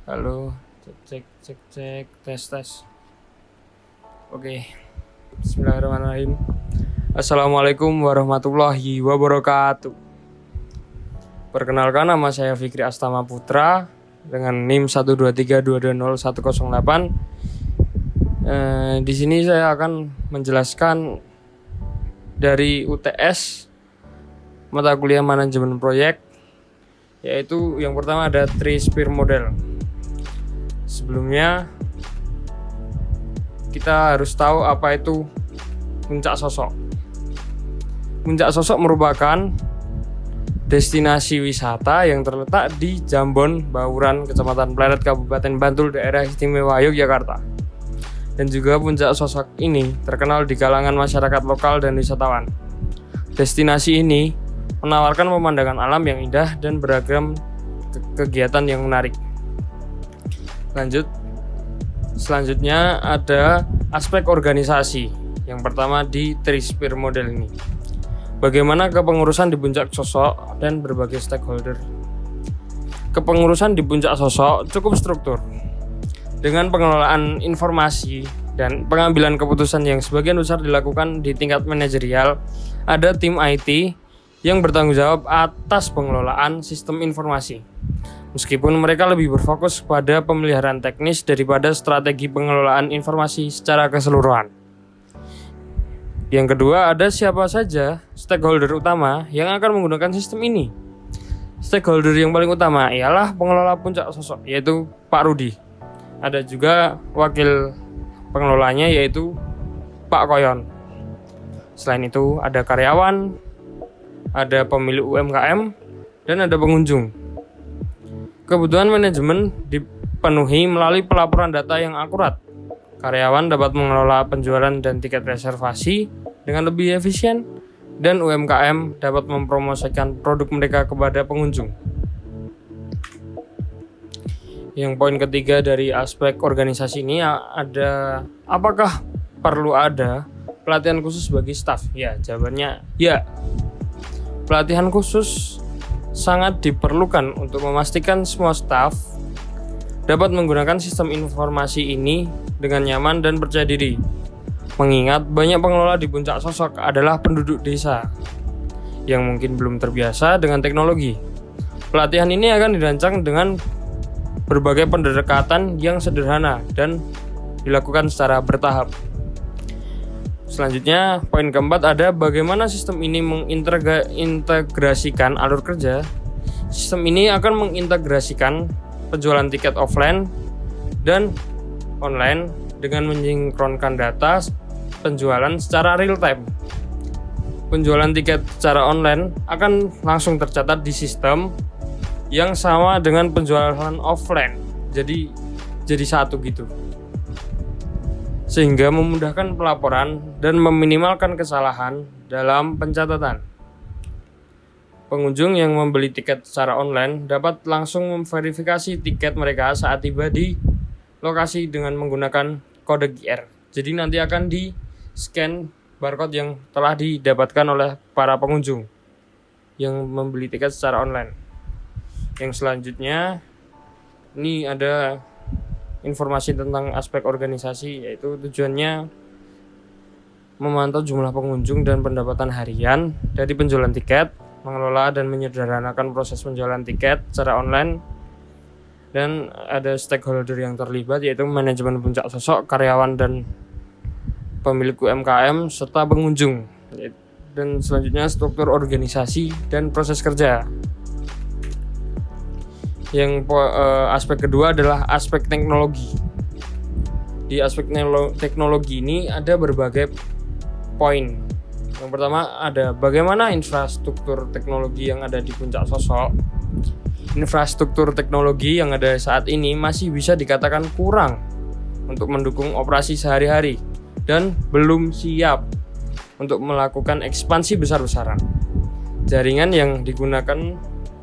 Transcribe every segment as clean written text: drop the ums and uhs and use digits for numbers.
Halo, cek, tes. Oke, Bismillahirrahmanirrahim. Assalamualaikum warahmatullahi wabarakatuh. Perkenalkan, nama saya Fikri Astama Putra dengan NIM 123220108. Di sini saya akan menjelaskan dari UTS mata kuliah manajemen proyek, yaitu yang pertama ada 3-sphere model. Sebelumnya kita harus tahu apa itu puncak sosok. Puncak sosok merupakan destinasi wisata yang terletak di Jambon, Bauran, Kecamatan Pleret, Kabupaten Bantul, Daerah Istimewa Yogyakarta. Dan juga puncak sosok ini terkenal di kalangan masyarakat lokal dan wisatawan. Destinasi ini menawarkan pemandangan alam yang indah dan beragam kegiatan yang menarik. Selanjutnya ada aspek organisasi. Yang pertama di 3-sphere model ini. Bagaimana kepengurusan di puncak sosok dan berbagai stakeholder. Kepengurusan di puncak sosok cukup struktur, dengan pengelolaan informasi dan pengambilan keputusan yang sebagian besar dilakukan di tingkat manajerial. Ada tim IT yang bertanggung jawab atas pengelolaan sistem informasi, meskipun mereka lebih berfokus pada pemeliharaan teknis daripada strategi pengelolaan informasi secara keseluruhan. Yang kedua, ada siapa saja stakeholder utama yang akan menggunakan sistem ini. Stakeholder yang paling utama ialah pengelola puncak sosok, yaitu Pak Rudi. Ada juga wakil pengelolanya, yaitu Pak Koyon. Selain itu ada karyawan, ada pemilik UMKM, dan ada pengunjung. Kebutuhan manajemen dipenuhi melalui pelaporan data yang akurat. Karyawan dapat mengelola penjualan dan tiket reservasi dengan lebih efisien, dan UMKM dapat mempromosikan produk mereka kepada pengunjung. Yang poin ketiga dari aspek organisasi ini ada, apakah perlu ada pelatihan khusus bagi staf? Ya, jawabannya ya. Pelatihan khusus sangat diperlukan untuk memastikan semua staf dapat menggunakan sistem informasi ini dengan nyaman dan percaya diri. Mengingat banyak pengelola di puncak sosok adalah penduduk desa yang mungkin belum terbiasa dengan teknologi. Pelatihan ini akan dirancang dengan berbagai pendekatan yang sederhana dan dilakukan secara bertahap. Selanjutnya, poin keempat ada bagaimana sistem ini mengintegrasikan alur kerja. Sistem ini akan mengintegrasikan penjualan tiket offline dan online dengan mensinkronkan data penjualan secara real time. Penjualan tiket secara online akan langsung tercatat di sistem yang sama dengan penjualan offline. Jadi satu gitu. Sehingga memudahkan pelaporan dan meminimalkan kesalahan dalam pencatatan. Pengunjung yang membeli tiket secara online dapat langsung memverifikasi tiket mereka saat tiba di lokasi dengan menggunakan kode QR. Jadi nanti akan di-scan barcode yang telah didapatkan oleh para pengunjung yang membeli tiket secara online. Yang selanjutnya, ini ada informasi tentang aspek organisasi, yaitu tujuannya memantau jumlah pengunjung dan pendapatan harian dari penjualan tiket, mengelola dan menyederhanakan proses penjualan tiket secara online, dan ada stakeholder yang terlibat, yaitu manajemen puncak sosok, karyawan dan pemilik UMKM, serta pengunjung. Dan selanjutnya struktur organisasi dan proses kerja. Yang aspek kedua adalah aspek teknologi. Di aspek teknologi ini ada berbagai poin. Yang pertama ada bagaimana infrastruktur teknologi yang ada di puncak sosok. Infrastruktur teknologi yang ada saat ini masih bisa dikatakan kurang untuk mendukung operasi sehari-hari dan belum siap untuk melakukan ekspansi besar-besaran. Jaringan yang digunakan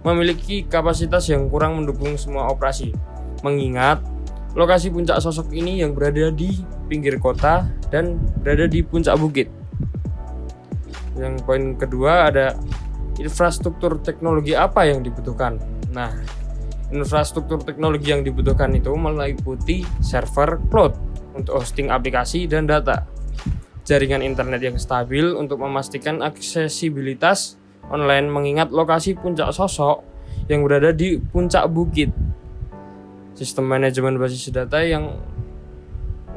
memiliki kapasitas yang kurang mendukung semua operasi, mengingat lokasi puncak sosok ini yang berada di pinggir kota dan berada di puncak bukit. Yang poin kedua ada infrastruktur teknologi apa yang dibutuhkan. Nah, Infrastruktur teknologi yang dibutuhkan itu meliputi server cloud untuk hosting aplikasi dan data, jaringan internet yang stabil untuk memastikan aksesibilitas online mengingat lokasi puncak sosok yang berada di puncak bukit, sistem manajemen basis data yang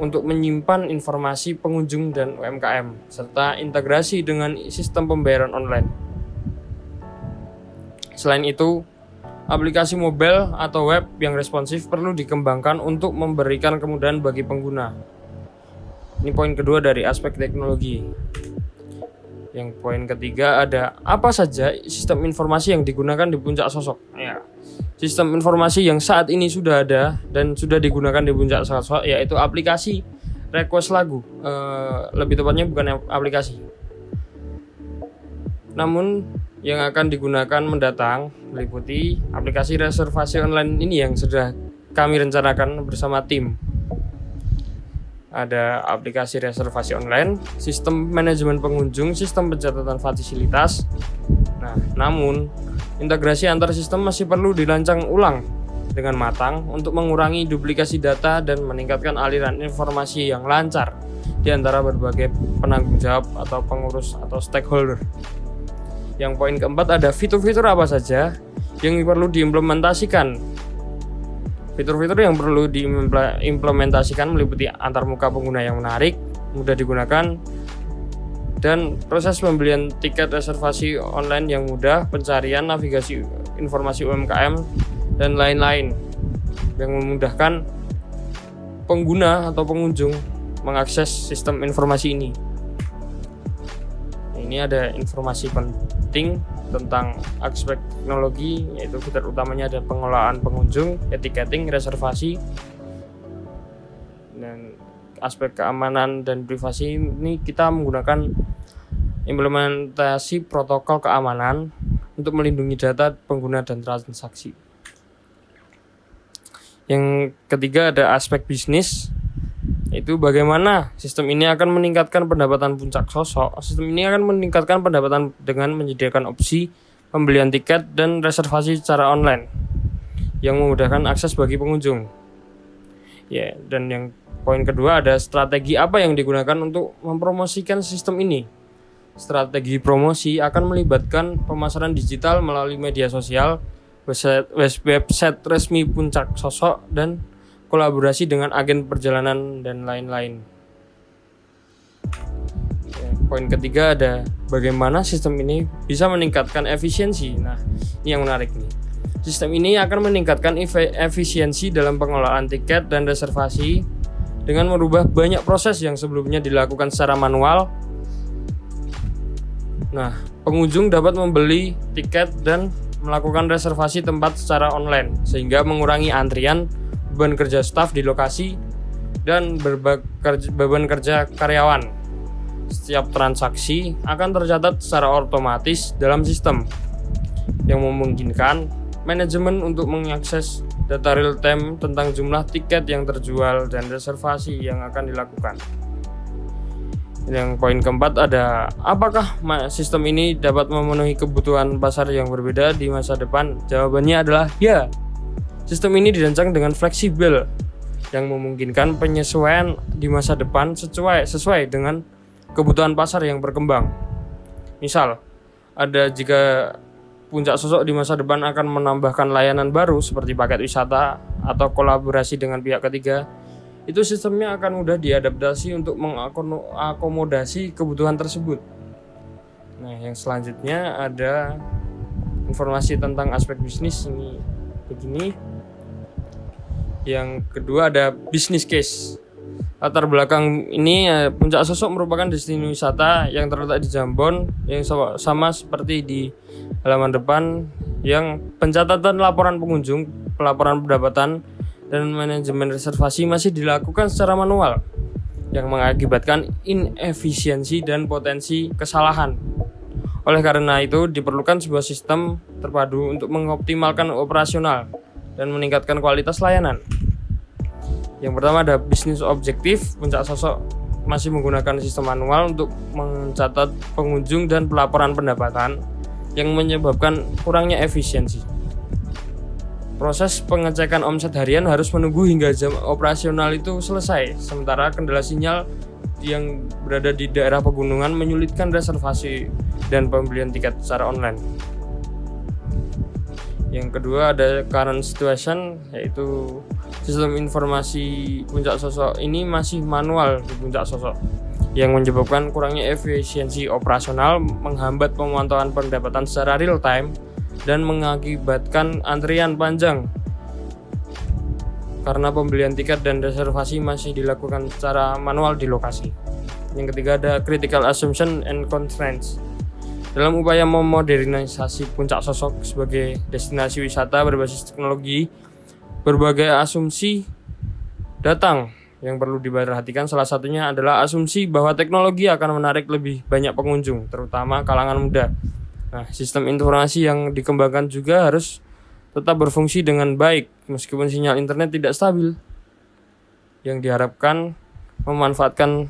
untuk menyimpan informasi pengunjung dan UMKM, serta integrasi dengan sistem pembayaran online. Selain itu, aplikasi mobile atau web yang responsif perlu dikembangkan untuk memberikan kemudahan bagi pengguna. Ini poin kedua dari aspek teknologi. Yang poin ketiga ada apa saja sistem informasi yang digunakan di puncak sosok. Ya, sistem informasi yang saat ini sudah ada dan sudah digunakan di puncak sosok yaitu aplikasi request lagu. Lebih tepatnya bukan aplikasi. Namun yang akan digunakan mendatang meliputi aplikasi reservasi online ini yang sudah kami rencanakan bersama tim. Ada aplikasi reservasi online, sistem manajemen pengunjung, sistem pencatatan fasilitas. Nah, namun integrasi antar sistem masih perlu dirancang ulang dengan matang untuk mengurangi duplikasi data dan meningkatkan aliran informasi yang lancar di antara berbagai penanggung jawab atau pengurus atau stakeholder. Yang poin keempat ada fitur-fitur apa saja yang perlu diimplementasikan. Fitur-fitur yang perlu diimplementasikan meliputi antarmuka pengguna yang menarik, mudah digunakan, dan proses pembelian tiket reservasi online yang mudah, pencarian, navigasi informasi UMKM, dan lain-lain yang memudahkan pengguna atau pengunjung mengakses sistem informasi ini. Ini ada informasi penting tentang aspek teknologi, yaitu fitur utamanya ada pengelolaan pengunjung, tiketing, reservasi, dan aspek keamanan dan privasi. Ini kita menggunakan implementasi protokol keamanan untuk melindungi data pengguna dan transaksi. Yang ketiga ada aspek bisnis, itu bagaimana sistem ini akan meningkatkan pendapatan puncak sosok. Sistem ini akan meningkatkan pendapatan dengan menyediakan opsi pembelian tiket dan reservasi secara online yang memudahkan akses bagi pengunjung. Ya, dan yang poin kedua ada strategi apa yang digunakan untuk mempromosikan sistem ini. Strategi promosi akan melibatkan pemasaran digital melalui media sosial, website resmi puncak sosok, dan kolaborasi dengan agen perjalanan dan lain-lain. Poin ketiga ada bagaimana sistem ini bisa meningkatkan efisiensi. Nah, ini yang menarik nih. Sistem ini akan meningkatkan efisiensi dalam pengelolaan tiket dan reservasi dengan merubah banyak proses yang sebelumnya dilakukan secara manual. Nah, pengunjung dapat membeli tiket dan melakukan reservasi tempat secara online sehingga mengurangi antrian, beban kerja staf di lokasi, dan beban kerja karyawan. Setiap transaksi akan tercatat secara otomatis dalam sistem yang memungkinkan manajemen untuk mengakses data real time tentang jumlah tiket yang terjual dan reservasi yang akan dilakukan. Yang poin keempat ada apakah sistem ini dapat memenuhi kebutuhan pasar yang berbeda di masa depan? Jawabannya adalah ya. Sistem ini dirancang dengan fleksibel yang memungkinkan penyesuaian di masa depan sesuai dengan kebutuhan pasar yang berkembang. Misal, jika puncak sosok di masa depan akan menambahkan layanan baru seperti paket wisata atau kolaborasi dengan pihak ketiga, itu sistemnya akan mudah diadaptasi untuk mengakomodasi kebutuhan tersebut. Nah, yang selanjutnya ada informasi tentang aspek bisnis ini begini. Yang kedua ada business case. Latar belakang ini puncak sosok merupakan destinasi wisata yang terletak di Jambon yang sama seperti di halaman depan, yang pencatatan laporan pengunjung, pelaporan pendapatan, dan manajemen reservasi masih dilakukan secara manual yang mengakibatkan inefisiensi dan potensi kesalahan. Oleh karena itu diperlukan sebuah sistem terpadu untuk mengoptimalkan operasional dan meningkatkan kualitas layanan. Yang pertama ada bisnis objektif. Puncak sosok masih menggunakan sistem manual untuk mencatat pengunjung dan pelaporan pendapatan yang menyebabkan kurangnya efisiensi. Proses pengecekan omset harian harus menunggu hingga jam operasional itu selesai, sementara kendala sinyal yang berada di daerah pegunungan menyulitkan reservasi dan pembelian tiket secara online. Yang kedua ada current situation, yaitu sistem informasi Puncak Sosok ini masih manual di Puncak Sosok yang menyebabkan kurangnya efisiensi operasional, menghambat pemantauan pendapatan secara real time, dan mengakibatkan antrian panjang karena pembelian tiket dan reservasi masih dilakukan secara manual di lokasi. Yang ketiga ada critical assumption and constraints. Dalam upaya memodernisasi Puncak Sosok sebagai destinasi wisata berbasis teknologi, berbagai asumsi datang yang perlu diperhatikan. Salah satunya adalah asumsi bahwa teknologi akan menarik lebih banyak pengunjung, terutama kalangan muda. Nah, sistem informasi yang dikembangkan juga harus tetap berfungsi dengan baik meskipun sinyal internet tidak stabil, yang diharapkan memanfaatkan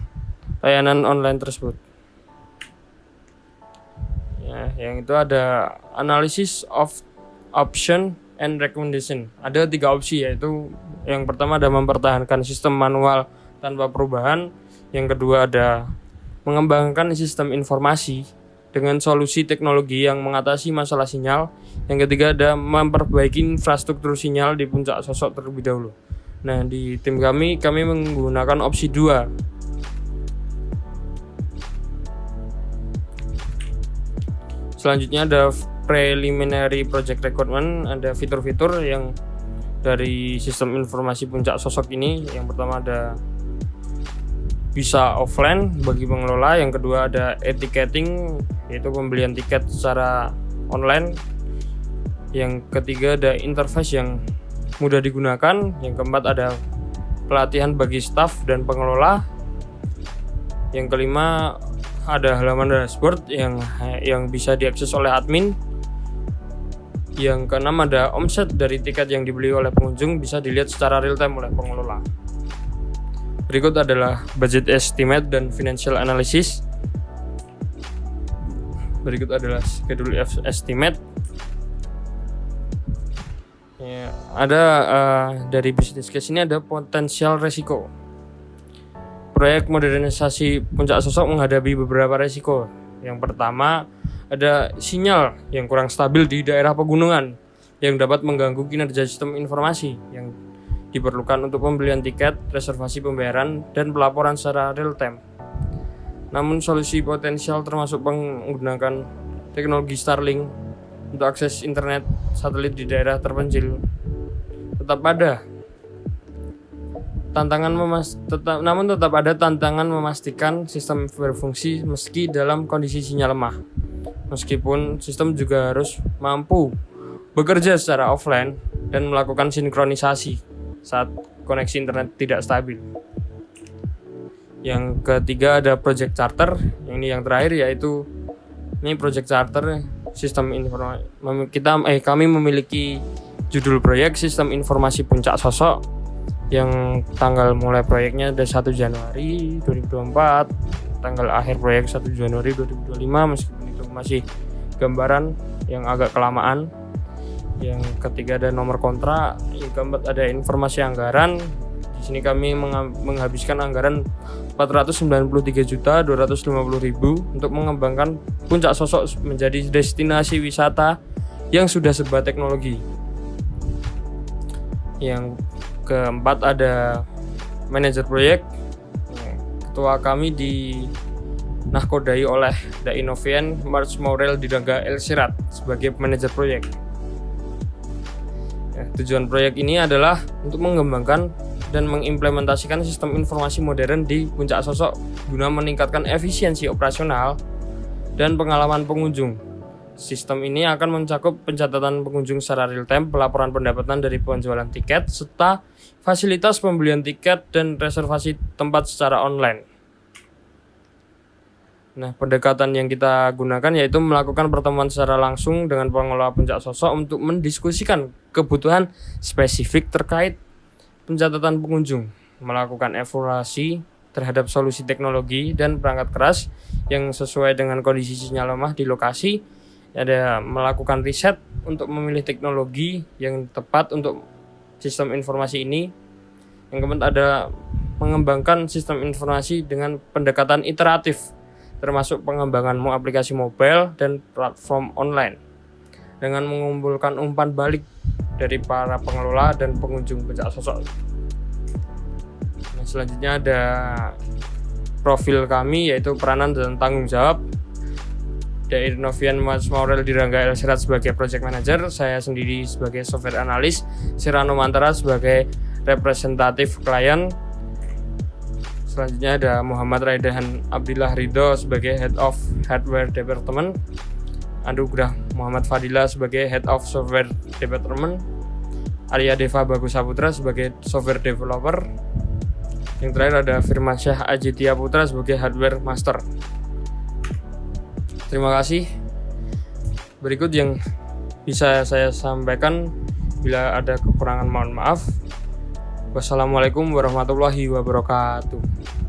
layanan online tersebut. Ya, yang itu ada analysis of option and recommendation. Ada 3 opsi, yaitu yang pertama ada mempertahankan sistem manual tanpa perubahan, yang kedua ada mengembangkan sistem informasi dengan solusi teknologi yang mengatasi masalah sinyal, yang ketiga ada memperbaiki infrastruktur sinyal di Puncak Sosok terlebih dahulu. Nah, di tim kami menggunakan opsi 2. Selanjutnya ada preliminary project requirement, ada fitur-fitur yang dari sistem informasi Puncak Sosok ini. Yang pertama ada bisa offline bagi pengelola, yang kedua ada e-ticketing, yaitu pembelian tiket secara online, yang ketiga ada interface yang mudah digunakan, yang keempat ada pelatihan bagi staf dan pengelola, yang kelima ada halaman dashboard yang bisa diakses oleh admin, yang keenam ada omset dari tiket yang dibeli oleh pengunjung bisa dilihat secara real time oleh pengelola. Berikut adalah budget estimate dan financial analysis. Berikut adalah schedule estimate. Ya, ada dari business case ini ada potensial resiko. Proyek modernisasi Puncak Sosok menghadapi beberapa resiko. Yang pertama ada sinyal yang kurang stabil di daerah pegunungan yang dapat mengganggu kinerja sistem informasi yang diperlukan untuk pembelian tiket, reservasi pembayaran, dan pelaporan secara real time. Namun solusi potensial termasuk menggunakan teknologi Starlink untuk akses internet satelit di daerah terpencil. Tetap ada tantangan memastikan sistem berfungsi meski dalam kondisi sinyal lemah. Meskipun sistem juga harus mampu bekerja secara offline dan melakukan sinkronisasi saat koneksi internet tidak stabil. Yang ketiga ada project charter. Ini yang terakhir, yaitu ini project charter sistem informasi. Kami memiliki judul proyek sistem informasi Puncak Sosok yang tanggal mulai proyeknya ada 1 Januari 2024, tanggal akhir proyek 1 Januari 2025, meskipun itu masih gambaran yang agak kelamaan. Yang ketiga ada nomor kontrak, yang keempat ada informasi anggaran. Di sini kami menghabiskan anggaran 493.250.000 untuk mengembangkan Puncak Sosok menjadi destinasi wisata yang sudah serba teknologi. Yang keempat ada manajer proyek. Ketua kami dinahkodai oleh Dainovian March Maurel Didangga El Sirat sebagai manajer proyek. Tujuan proyek ini adalah untuk mengembangkan dan mengimplementasikan sistem informasi modern di Puncak Sosok guna meningkatkan efisiensi operasional dan pengalaman pengunjung. Sistem ini akan mencakup pencatatan pengunjung secara real time, pelaporan pendapatan dari penjualan tiket, serta fasilitas pembelian tiket dan reservasi tempat secara online. Nah, pendekatan yang kita gunakan yaitu melakukan pertemuan secara langsung dengan pengelola Puncak Sosok untuk mendiskusikan kebutuhan spesifik terkait pencatatan pengunjung, melakukan evaluasi terhadap solusi teknologi dan perangkat keras yang sesuai dengan kondisi sinyal lemah di lokasi. ada melakukan riset untuk memilih teknologi yang tepat untuk sistem informasi ini. Yang keempat ada mengembangkan sistem informasi dengan pendekatan iteratif, termasuk pengembangan aplikasi mobile dan platform online, dengan mengumpulkan umpan balik dari para pengelola dan pengunjung Puncak Sosok. Nah, selanjutnya ada profil kami, yaitu peranan dan tanggung jawab. Dari Novian Mas Maurel Dirangga Elsirat sebagai Project Manager, saya sendiri sebagai Software Analyst, Sirano Mantara sebagai representatif klien. Selanjutnya ada Muhammad Raidahan Abdillah Ridho sebagai Head of Hardware Department, Anugrah Muhammad Fadila sebagai Head of Software Department, Arya Deva Bagus Saputra sebagai Software Developer. Yang terakhir ada Firmansyah Ajitia Putra sebagai Hardware Master. Terima kasih. Berikut yang bisa saya sampaikan, bila ada kekurangan mohon maaf. Wassalamualaikum warahmatullahi wabarakatuh.